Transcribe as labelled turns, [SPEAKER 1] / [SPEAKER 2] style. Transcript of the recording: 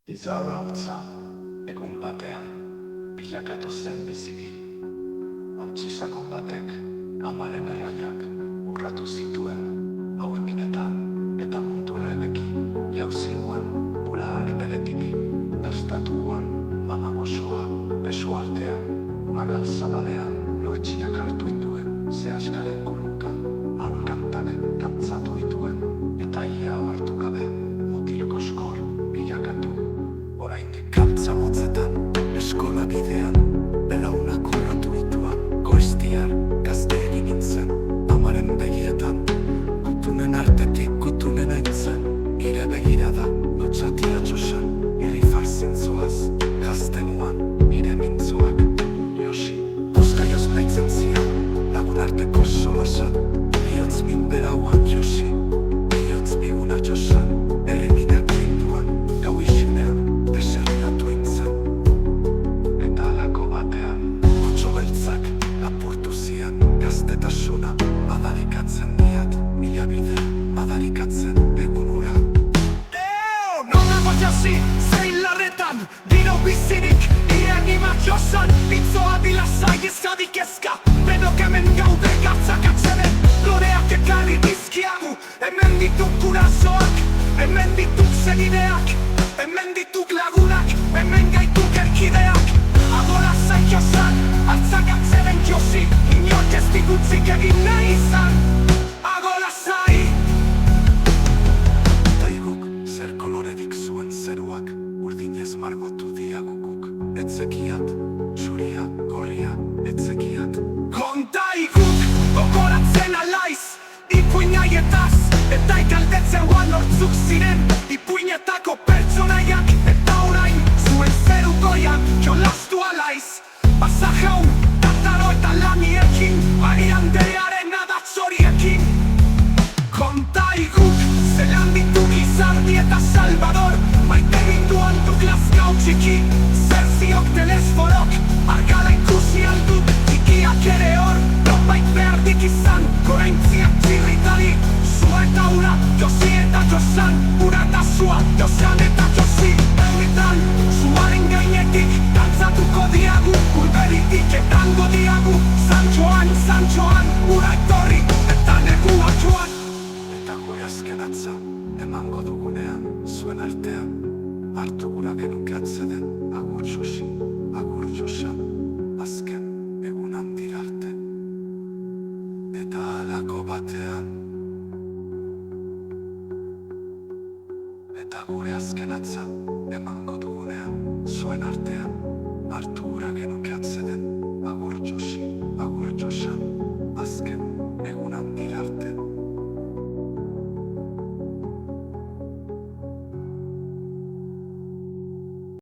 [SPEAKER 1] Izarrautza, egun batean, bilakatu zen biziki. Ontzizako batek, amaren eraiak, urratu zituen, hauen binetan, eta mundurebeki, jauzi nuen, ura beretik, dastatuan, mama osoa, besu artean, magal zabalean, loetxiak hartu induen, zehaskaren kurunkan, hankantaren kantzatu dituen, eta ia hartu gabe, mutilko skor, bilakatu. Oraindik kantza motzetan, eskola bidean, belaunak urratu dituan, goiztiar, gazte egin nintzen, amaren begietan, gutunen artetik gutunen aintzen, ire begirada, lotxatia txosan, irri farzintzoaz, gazteluan, nire mintzoak, Josi, buzkaioz nahitzen zian, lagun arteko solasan, bihotz min berauan Josi, bihotz biguna txosan, ere minak ginduan, gau isinean, deserriatu intzen. Eta alako batean, kotxo beltzak, apurtu zian, gaztetasuna, madarikatzen diat, mila bide, madarikatzen egun ura. Non nago jasi, zein larretan, dino bizirik, ien imatxosan, pitzoa dilazai izkadik ezka, benok hemen gaude gatzak atzenen, loreak ekarri bizkiagu, hemen dituk gurasoak, hemen dituk zenideak, hemen dituk lagunak, hemen gaituk erkideak, agora zaitxosan, hartzak atzeren Josi, inork ez digutzik egin nahi izan, agora zai. Taiguk zer koloredik zuen zeruak, urdinez margotu diagukuk, etzekiat, txuria, gorria, etzekiat. Kontaiguk, gogoratzen alaiz, ipuinaietaz, eta ikaldetzeuan hortzuk ziren, ipuinetako pertsonaiak, eta orain, zuen zeru goian, jolastu alaiz. Pasajau, tataro eta laniekin, arian derearen adatzoriekin. Kontaiguk, zelan dituk Izardi eta Salvador, maite ginduan duk Lazkau txiki, zer ziok telesforok, argala ikusi aldut, txikiak ere hor, nopait behardik izan, goraintziak txirritari, zua eta ura, Josi eta Josan, ura eta zua, Josan eta Josi, berritan, zuaren gainetik, dantzatuko diagu, urberitik etango diagu, Santxoan, ura etorri, eta negua joan. Eta gure azken atza, emango dugunean, zuen artean, hartu gura genuke atzeden, agur Josi, agur Josan, azken egun handira arte. Eta halako batean, eta gure azken atza, emango dugunean, zuen artean, hartu gura genuke atzeden, agur Josi, agur Josan, azken